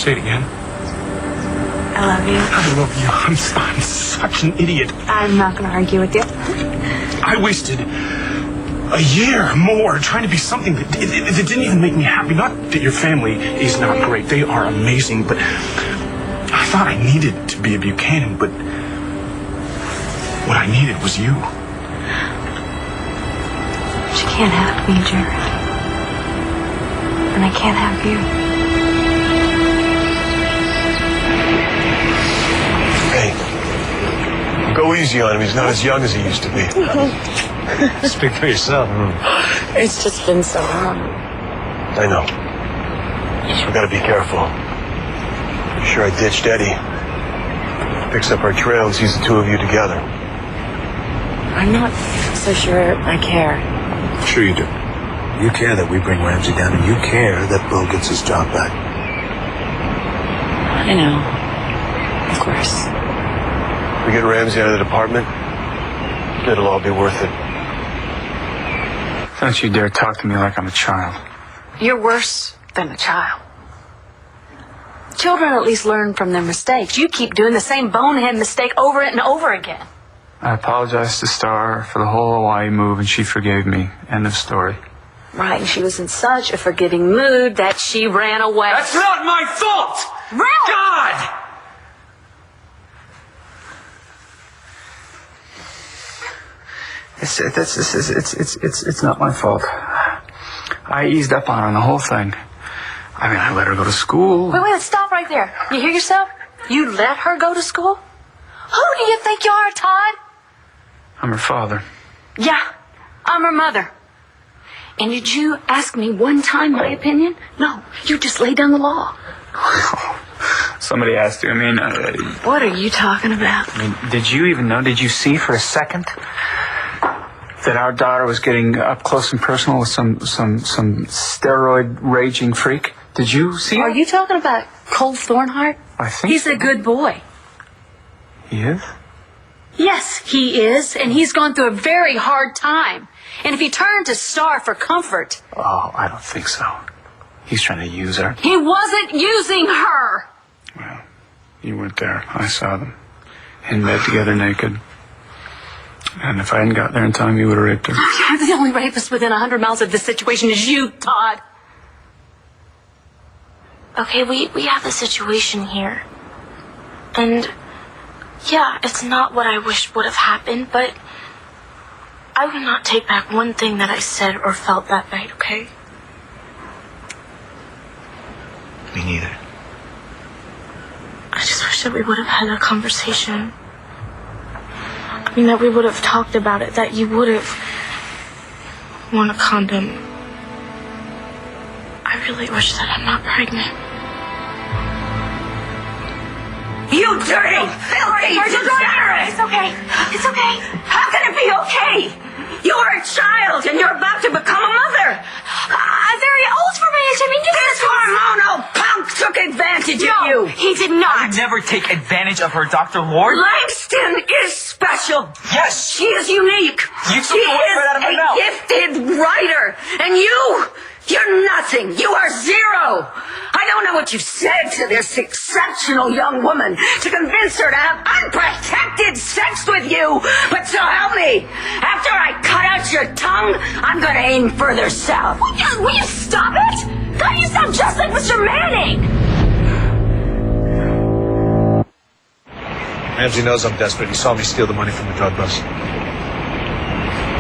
Say it again. I love you. I love you. I'm such an idiot. I'm not going to argue with you. I wasted a year more trying to be something that it didn't even make me happy. Not that your family is not great. They are amazing, but I thought I needed to be a Buchanan, but what I needed was you. She can't have me, Jared. And I can't have you. Hey, go easy on him. He's not as young as he used to be. Speak for yourself. It's just been so long. I know. We gotta be careful. I'm sure I ditched Eddie. Picks up our trail and sees the two of you together. I'm not so sure I care. Sure you do. You care that we bring Ramsey down, and you care that Bill gets his job back. I know. Of course. We get Ramsey out of the department, it'll all be worth it. Don't you dare talk to me like I'm a child. You're worse than a child. Children at least learn from their mistakes. You keep doing the same bonehead mistake over and over again. I apologized to Star for the whole Hawaii move, and she forgave me. End of story. Right, and she was in such a forgiving mood that she ran away. That's not my fault! Really? God! It's not my fault. I eased up on her on the whole thing. I mean, I let her go to school. Wait, stop right there. You hear yourself? You let her go to school? Who do you think you are, Todd? I'm her father. Yeah, I'm her mother. And did you ask me one time my opinion? No, you just laid down the law. Somebody asked you. I mean, What are you talking about? I mean, did you even know? Did you see for a second that our daughter was getting up close and personal with some steroid raging freak? Did you see? Are you talking about Cole Thornhart? I think He's a good boy. he is. Yes, he is, and he's gone through a very hard time. And if he turned to Star for comfort... Oh, I don't think so. He's trying to use her. He wasn't using her! Well, you weren't there. I saw them in bed together naked. And if I hadn't got there in time, you would have raped her. The only rapist within 100 miles of this situation is you, Todd. Okay, we have a situation here. And, yeah, it's not what I wish would have happened, but I will not take back one thing that I said or felt that night, okay? Me neither. I just wish that we would have had a conversation. I mean, that we would have talked about it, that you would have worn a condom. I really wish that I'm not pregnant. You dirty, filthy degenerate! It's okay. It's okay. How can it be okay? You are a child and you're about to become a mother. I'm very old for my age. I mean, This hormonal punk took advantage of you. he did not. Never take advantage of her, Dr. Lord. Langston is special. Yes. She is unique. You took she the words is right out of my a mouth. gifted writer. And you're nothing. You are zero. I don't know what you said to this exceptional young woman to convince her to have unprotected sex with you. But so help me, after I cut out your tongue, I'm going to aim further south. Will you stop it? God, you sound just like Mr. Manning. Ramsey knows I'm desperate. He saw me steal the money from the drug bust.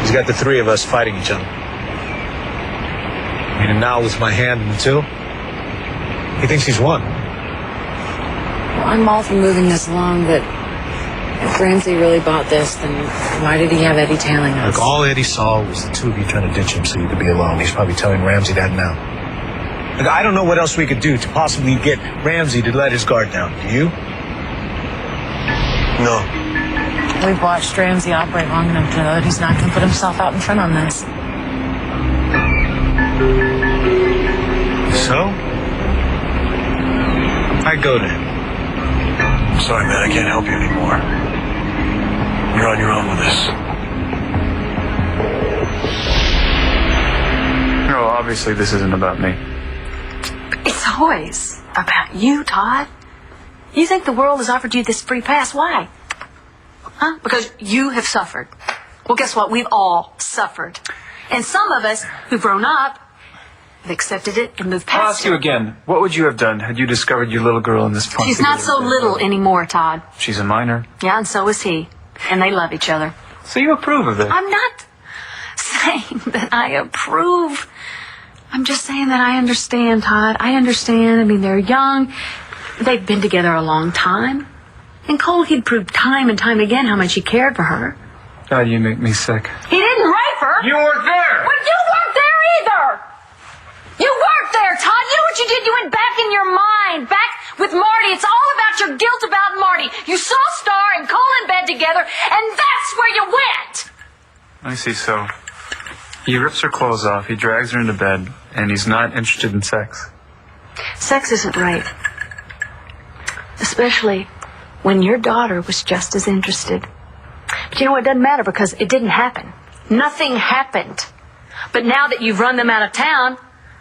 He's got the three of us fighting each other. I mean, and now with my hand in the two, he thinks he's won. Well, I'm all for moving this along, but if Ramsey really bought this, then why did he have Eddie tailing us? Look, all Eddie saw was the two of you trying to ditch him so you could be alone. He's probably telling Ramsey that now. Look, I don't know what else we could do to possibly get Ramsey to let his guard down. Do you? No. We've watched Ramsey operate long enough to know that he's not going to put himself out in front on this. So? I go to him. I'm sorry, man. I can't help you anymore. You're on your own with this. No, obviously this isn't about me. It's It's always about you, Todd. You think the world has offered you this free pass. Why? Huh? Because you have suffered. Well, guess what? We've all suffered. And some of us who've grown up have accepted it and moved past it. I'll ask you again. What would you have done had you discovered your little girl in this punk? She's not so little anymore, Todd. She's a minor. Yeah, and so is he. And they love each other. So you approve of it? I'm not saying that I approve. I'm just saying that I understand, Todd. I understand. I mean, they're young. They've been together a long time. And Cole, he'd proved time and time again how much he cared for her. God, you make me sick. He didn't rape her. You weren't there! Well, you weren't there either. You weren't there, Todd. You know what you did? You went back in your mind. Back with Marty. It's all about your guilt about Marty. You saw Star and Cole in bed together, and that's where you went. I see, so he rips her clothes off, he drags her into bed, and he's not interested in sex. Sex isn't right. Especially when your daughter was just as interested. But you know what? It doesn't matter because it didn't happen. Nothing happened. But now that you've run them out of town,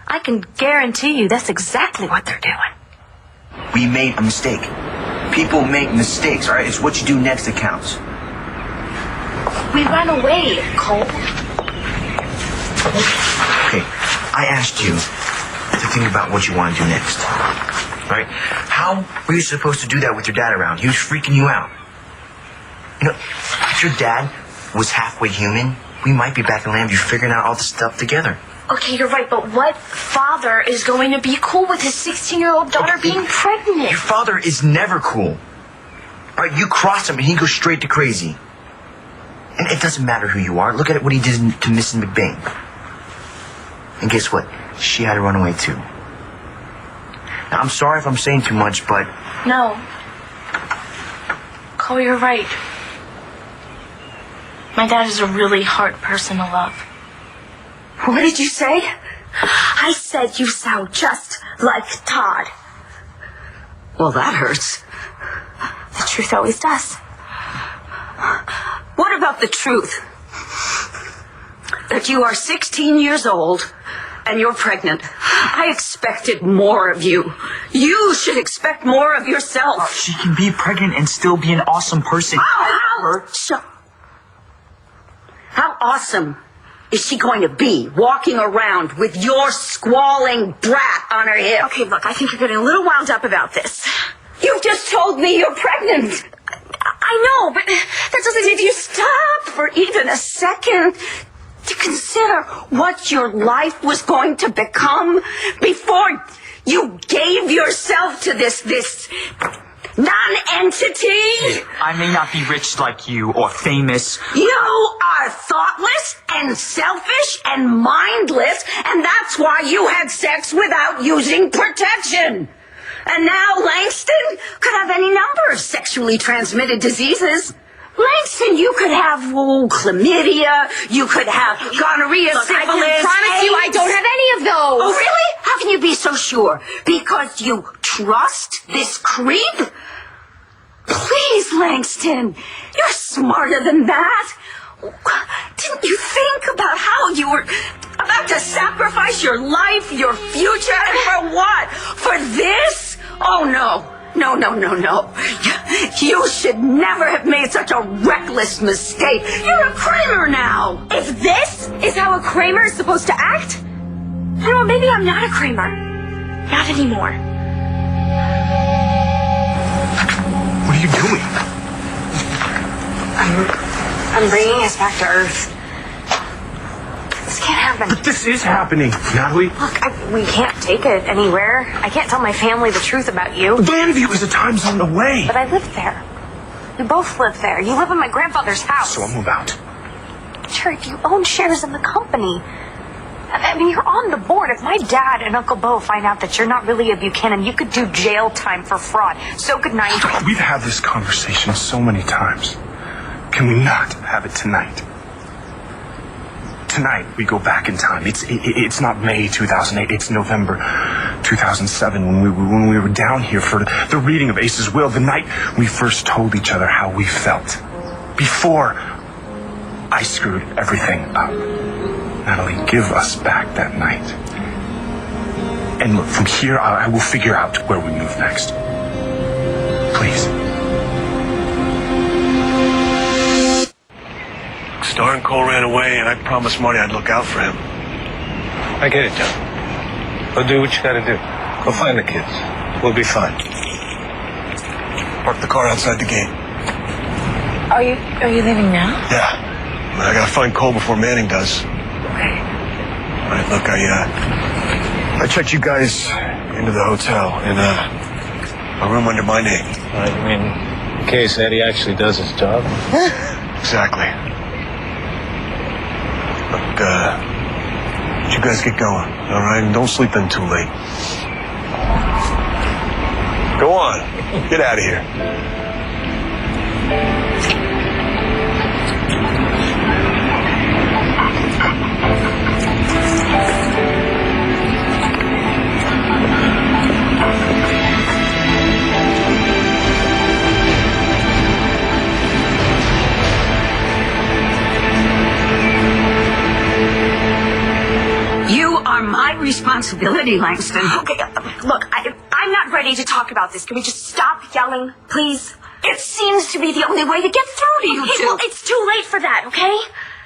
I can guarantee you that's exactly what they're doing. We made a mistake. People make mistakes, all right? It's what you do next that counts. We ran away, Cole. Okay, I asked you to think about what you want to do next. Right? How were you supposed to do that with your dad around? He was freaking you out. You know, if your dad was halfway human, we might be back in Lambview figuring out all this stuff together. Okay, you're right, but what father is going to be cool with his 16-year-old daughter being pregnant? Your father is never cool. All right, you cross him and he goes straight to crazy. And it doesn't matter who you are. Look at what he did to Mrs. McBain. And guess what? She had to run away too. Now, I'm sorry if I'm saying too much, but... No. Cole, you're right. My dad is a really hard person to love. What did you say? I said you sound just like Todd. Well, that hurts. The truth always does. What about the truth? That you are 16 years old and you're pregnant. I expected more of you. You should expect more of yourself. She can be pregnant and still be an awesome person. How awesome is she going to be walking around with your squalling brat on her hip? Okay, look, I think you're getting a little wound up about this. You've just told me you're pregnant. I know, but that doesn't... Did you stop for even a second to consider what your life was going to become before you gave yourself to this non-entity? I may not be rich like you or famous. You are thoughtless and selfish and mindless, and that's why you had sex without using protection. And now Langston could have any number of sexually transmitted diseases. Langston, you could have chlamydia, you could have gonorrhea, syphilis. I can promise you I don't have any of those. Oh, really? How can you be so sure? Because you trust this creep? Please, Langston, you're smarter than that. Didn't you think about how you were about to sacrifice your life, your future, and for what? For this? Oh, no. No. You should never have made such a reckless mistake. You're a Kramer now. If this is how a Kramer is supposed to act, you know, maybe I'm not a Kramer. Not anymore. What are you doing? I'm bringing us back to Earth. This can't happen. But this is happening, Natalie. Look, we can't take it anywhere. I can't tell my family the truth about you. Lambview is a time zone away. But I live there. We both live there. You live in my grandfather's house. So I'll move out. Jared, you own shares in the company. I mean, you're on the board. If my dad and Uncle Bo find out that you're not really a Buchanan, you could do jail time for fraud. So good night. We've had this conversation so many times. Can we not have it tonight? Tonight, we go back in time. It's not May 2008. It's November 2007 when we were down here for the reading of Ace's will. The night we first told each other how we felt. Before I screwed everything up. Natalie, give us back that night. And look, from here, I will figure out where we move next. Please. Star and Cole ran away, and I promised Marty I'd look out for him. I get it, John. Go do what you gotta do. Go find the kids. We'll be fine. Park the car outside the gate. Are you leaving now? Yeah. I gotta find Cole before Manning does. Okay. All right, look, I checked you guys into the hotel in a room under my name. I mean, in case Eddie actually does his job. Exactly. Look, you guys get going, all right? And don't sleep in too late. Go on. Get out of here. You are my responsibility, Langston. Okay, look, I'm not ready to talk about this. Can we just stop yelling, please? It seems to be the only way to get through to you Okay, two. well, it's too late for that, okay?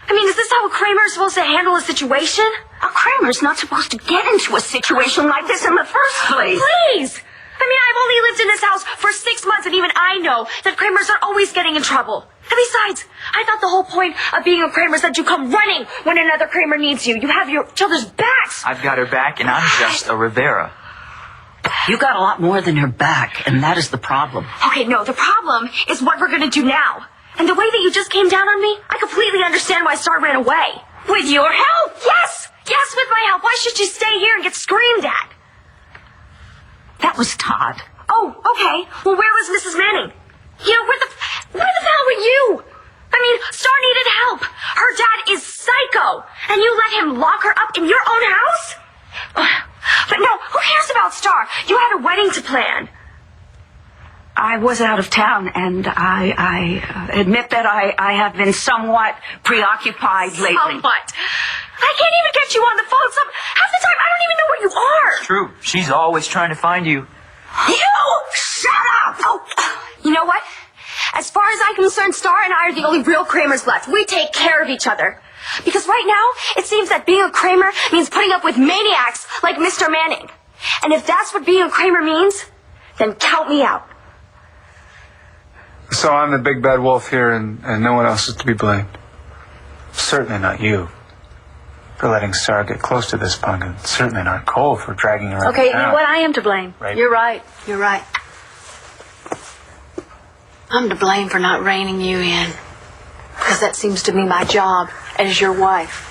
I mean, is this how a Kramer is supposed to handle a situation? A Kramer's not supposed to get into a situation like this in the first place. Please! I mean, I've only lived in this house for 6 months, and even I know that Kramers are always getting in trouble. And besides, I thought the whole point of being a Kramer is that you come running when another Kramer needs you. You have each other's backs. I've got her back, and I'm just a Rivera. You got a lot more than her back, and that is the problem. Okay, no, the problem is what we're gonna do now. And the way that you just came down on me, I completely understand why Star ran away. With your help? Yes! Yes, with my help. Why should you stay here and get screamed at? That was Todd. Oh, okay. Well, where was Mrs. Manning? You know, where the hell were you? I mean, Star needed help. Her dad is psycho. And you let him lock her up in your own house? But no, who cares about Star? You had a wedding to plan. I was out of town, and I admit that I have been somewhat preoccupied lately. Somewhat. I can't even get you on the phone. Half the time, I don't even know where you are. It's true. She's always trying to find you. You! Shut up! Oh, you know what? As far as I'm concerned, Star and I are the only real Kramers left. We take care of each other. Because right now, it seems that being a Kramer means putting up with maniacs like Mr. Manning. And if that's what being a Kramer means, then count me out. So I'm the big bad wolf here, and no one else is to be blamed. Certainly not you for letting Sarah get close to this punk, and certainly not Cole for dragging her Okay, you out. know what? I am to blame. Right. You're right. You're right. I'm to blame for not reining you in. Because that seems to be my job as your wife.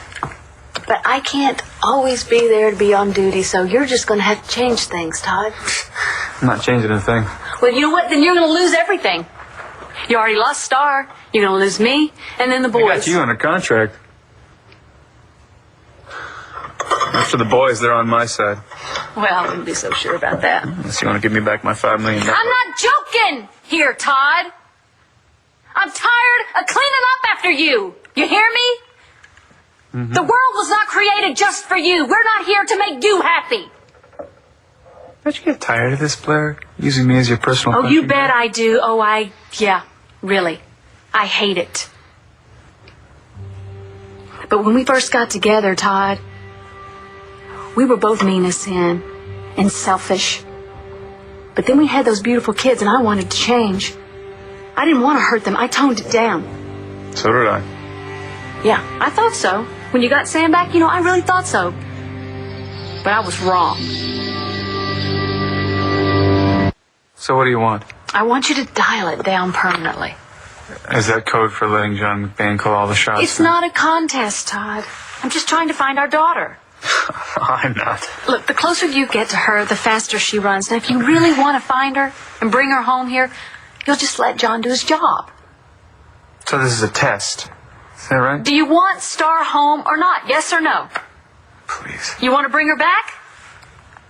But I can't always be there to be on duty, so you're just going to have to change things, Todd. I'm not changing a thing. Well, you know what? Then you're going to lose everything. You already lost Star. You're going to lose me, and then the boys. I got you under contract. As for the boys, they're on my side. Well, I wouldn't be so sure about that. Unless you want to give me back my $5 million. I'm not joking here, Todd. I'm tired of cleaning up after you. You hear me? Mm-hmm. The world was not created just for you. We're not here to make you happy. Don't you get tired of this, Blair? Using me as your personal Oh, you punching bet bag? I do. Yeah, really. I hate it. But when we first got together, Todd, we were both mean as sin and selfish. But then we had those beautiful kids, and I wanted to change. I didn't want to hurt them. I toned it down. So did I. Yeah, I thought so. When you got Sam back, I really thought so. But I was wrong. So what do you want? I want you to dial it down permanently. Is that code for letting John McBain call all the shots? It's not a contest, Todd. I'm just trying to find our daughter. I'm not. Look, the closer you get to her, the faster she runs. Now, if you really want to find her and bring her home here, you'll just let John do his job. So this is a test. Is that right? Do you want Star home or not? Yes or no? Please. You want to bring her back?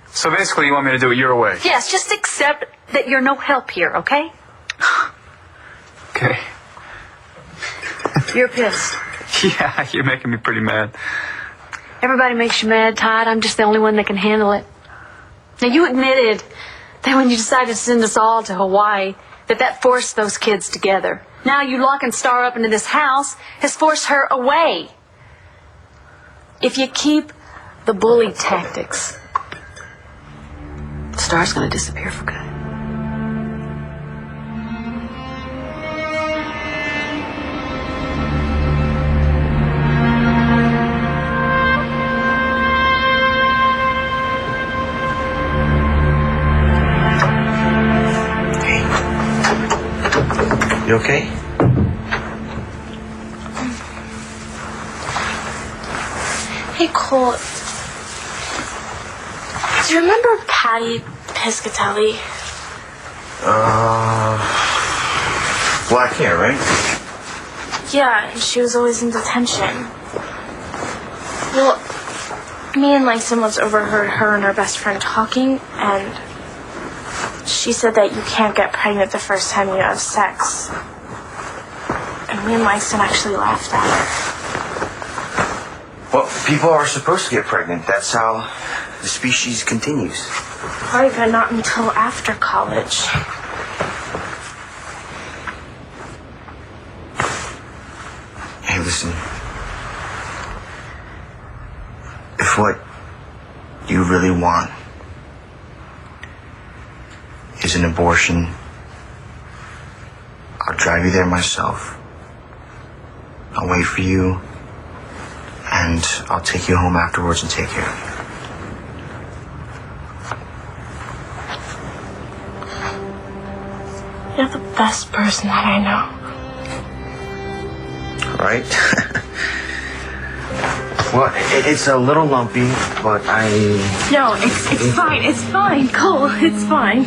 So basically you want me to do it your way? Yes, just accept that you're no help here, okay? Okay. You're pissed. Yeah, you're making me pretty mad. Everybody makes you mad, Todd. I'm just the only one that can handle it. Now, you admitted that when you decided to send us all to Hawaii, that forced those kids together. Now you locking Star up into this house has forced her away. If you keep the bully tactics, Star's gonna disappear for good. You okay? Hey, Cole. Do you remember Patty Piscatelli? Black hair, right? Yeah, and she was always in detention. Well, me and Langston once overheard her and her best friend talking, and she said that you can't get pregnant the first time you have sex. And me and Langston actually laughed at her. Well, people are supposed to get pregnant. That's how the species continues. Right, but not until after college. Hey, listen. If what you really want is an abortion, I'll drive you there myself. I'll wait for you, and I'll take you home afterwards and take care of you. You're the best person that I know. Right? Well, it's a little lumpy, but No, it's fine. It's fine, Cole. It's fine.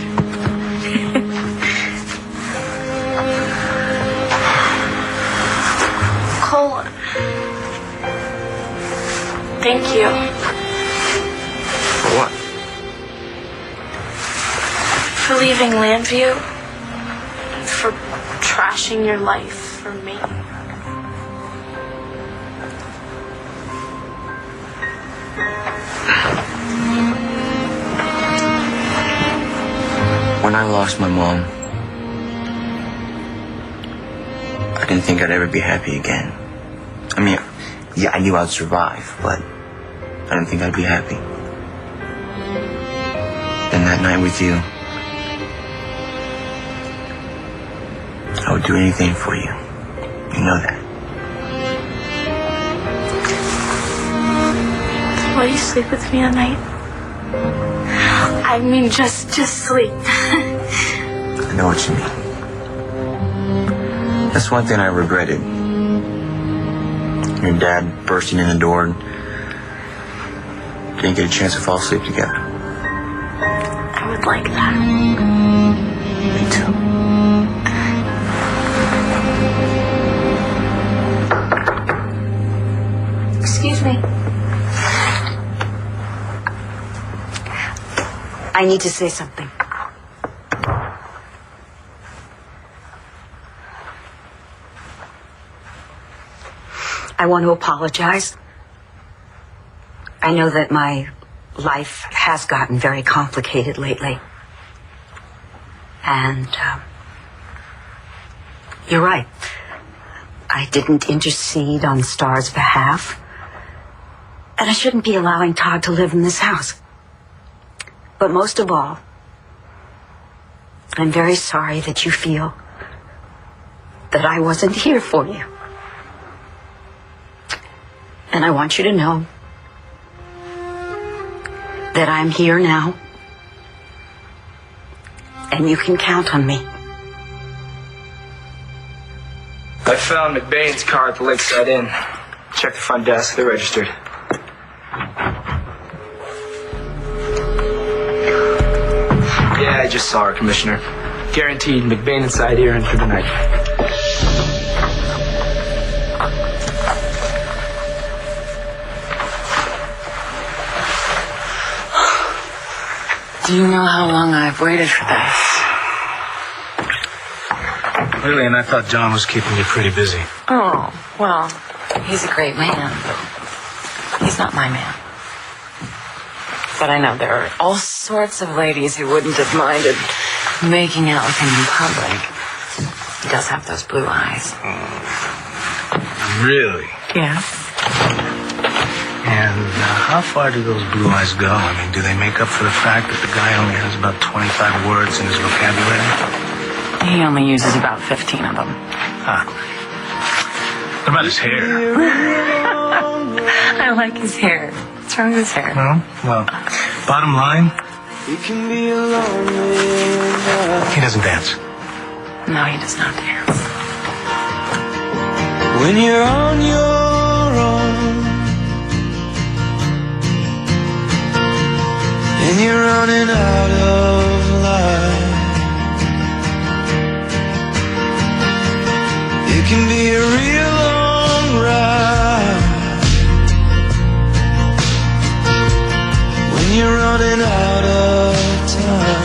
Cole, thank you. For what? For leaving Landview. For trashing your life for me. When I lost my mom, I didn't think I'd ever be happy again. I mean, yeah, I knew I'd survive, but I didn't think I'd be happy. Then that night with you, I would do anything for you. You know that. Will you sleep with me at night? I mean, just sleep. I know what you mean. That's one thing I regretted. Your dad bursting in the door and didn't get a chance to fall asleep together. I would like that. Me too. Excuse me. I need to say something. I want to apologize. I know that my life has gotten very complicated lately. And you're right. I didn't intercede on Star's behalf. And I shouldn't be allowing Todd to live in this house. But most of all, I'm very sorry that you feel that I wasn't here for you. And I want you to know that I'm here now, and you can count on me. I found McBain's car at the Lakeside Inn. Check the front desk, they're registered. Yeah, I just saw her, Commissioner. Guaranteed McBain inside here and for the night. Do you know how long I've waited for this? Really, and I thought John was keeping you pretty busy. Oh, well, he's a great man, but he's not my man. But I know there are all sorts of ladies who wouldn't have minded making out with him in public. He does have those blue eyes. Really? Yeah. And how far do those blue eyes go? I mean, do they make up for the fact that the guy only has about 25 words in his vocabulary? He only uses about 15 of them. Huh. What about his hair? I like his hair. What's wrong with his hair? No? Well, bottom line, he doesn't dance. No, he does not dance. When you're on your own and you're running out of life, it can be a real long ride. When you're running out of time,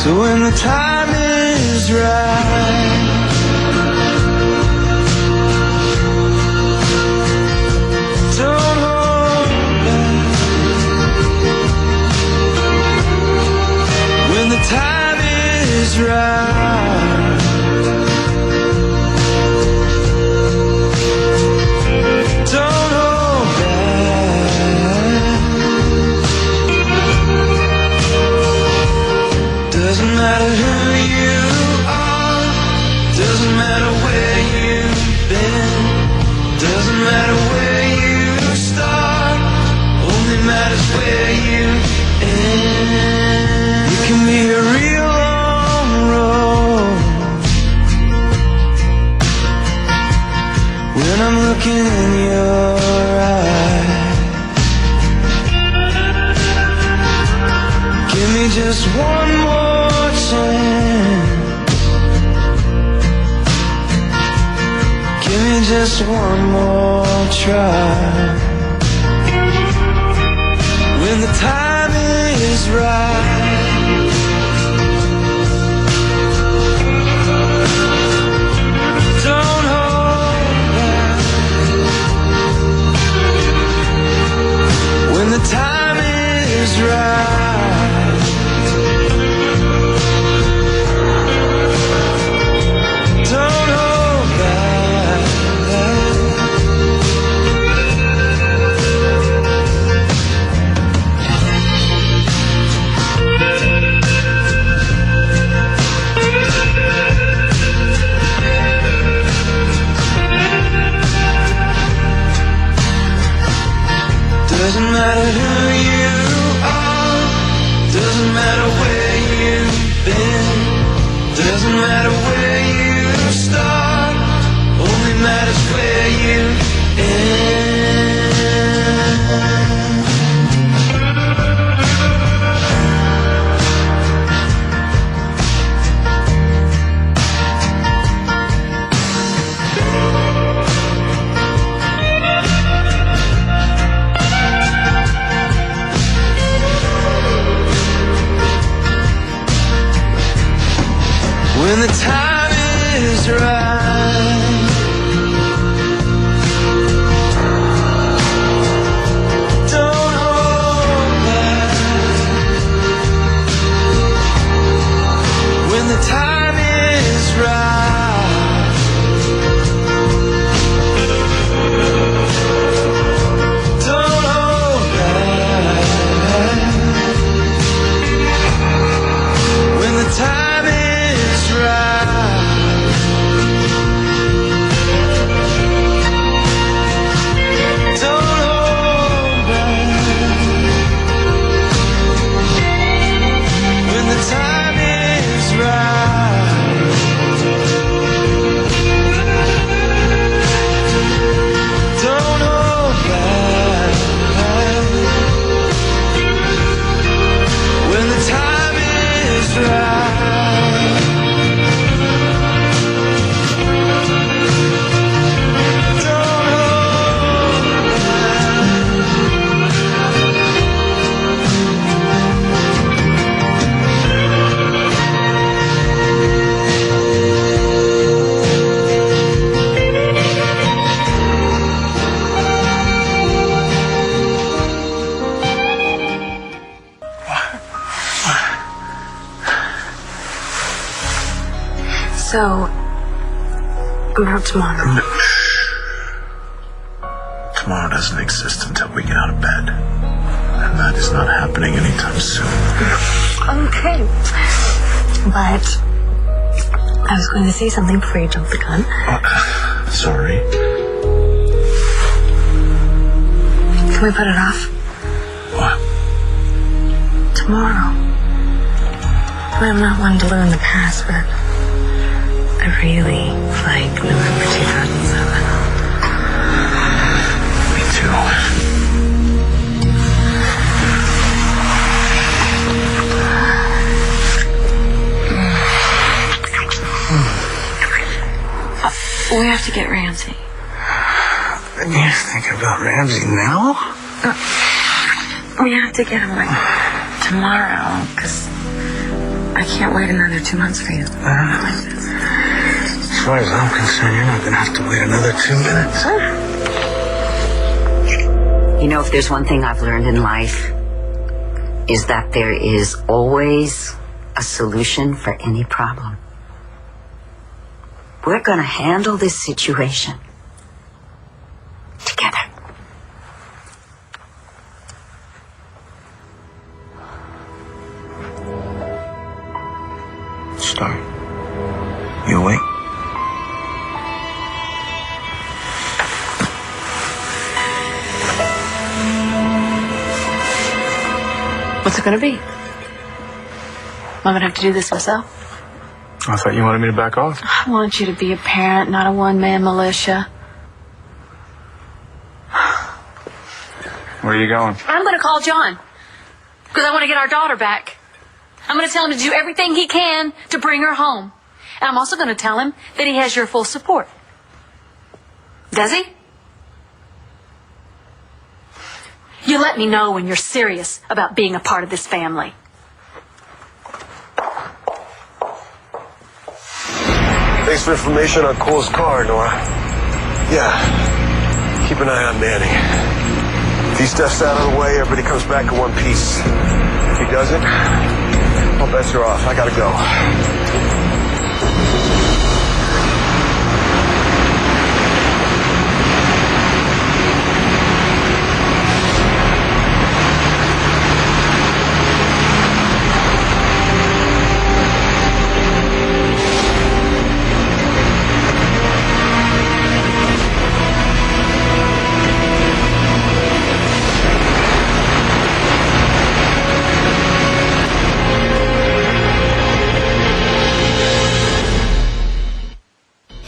so when the time is right, don't hold back. When the time is right, don't hold back. Doesn't matter who you are, doesn't matter where you've been, doesn't matter where you start, only matters where you end. It can be a real long road when I'm looking in your eyes. Give me just one more chance, give me just one more try. When the time is right, don't hold back. When the time is right, don't hold back. Doesn't matter who you are, doesn't matter where you've been, doesn't matter where you start, only matters where you end. When the time is right, don't hold back. When the time is right, don't hold back. When the time is right, So, about tomorrow. Tomorrow doesn't exist until we get out of bed. And that is not happening anytime soon. Okay. But I was going to say something before you jumped the gun. Sorry. Can we put it off? What? Tomorrow. I'm not one to learn the past, but I really like November 2007. Me too. We have to get Ramsey. You're thinking about Ramsey now? We have to get him like tomorrow, because I can't wait another 2 months for you. As far as I'm concerned, you're not going to have to wait another 2 minutes. You know, if there's one thing I've learned in life, is that there is always a solution for any problem. We're going to handle this situation together. Star, you awake? What's it gonna be? I'm gonna have to do this myself. I thought you wanted me to back off. I want you to be a parent, not a one-man militia. Where are you going? I'm gonna call John, because I want to get our daughter back. I'm gonna tell him to do everything he can to bring her home. And I'm also gonna tell him that he has your full support. Does he? You let me know when you're serious about being a part of this family. Thanks for information on Cole's car, Nora. Yeah. Keep an eye on Manning. If he steps out of the way, everybody comes back in one piece. If he doesn't, all bets are off. I gotta go.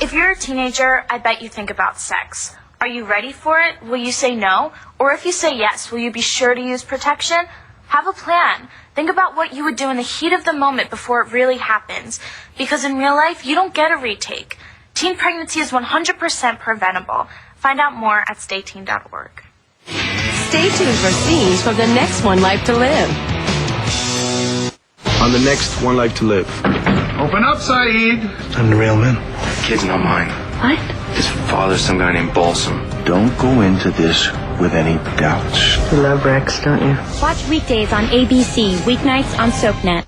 If you're a teenager, I bet you think about sex. Are you ready for it? Will you say no? Or if you say yes, will you be sure to use protection? Have a plan. Think about what you would do in the heat of the moment before it really happens. Because in real life, you don't get a retake. Teen pregnancy is 100% preventable. Find out more at stayteen.org. Stay tuned for scenes from the next One Life to Live. On the next One Life to Live. Open up, Saeed. I'm the real man. Kid's not mine. What? His father's some guy named Balsam. Don't go into this with any doubts. You love Rex, don't you? Watch weekdays on ABC, weeknights on SoapNet.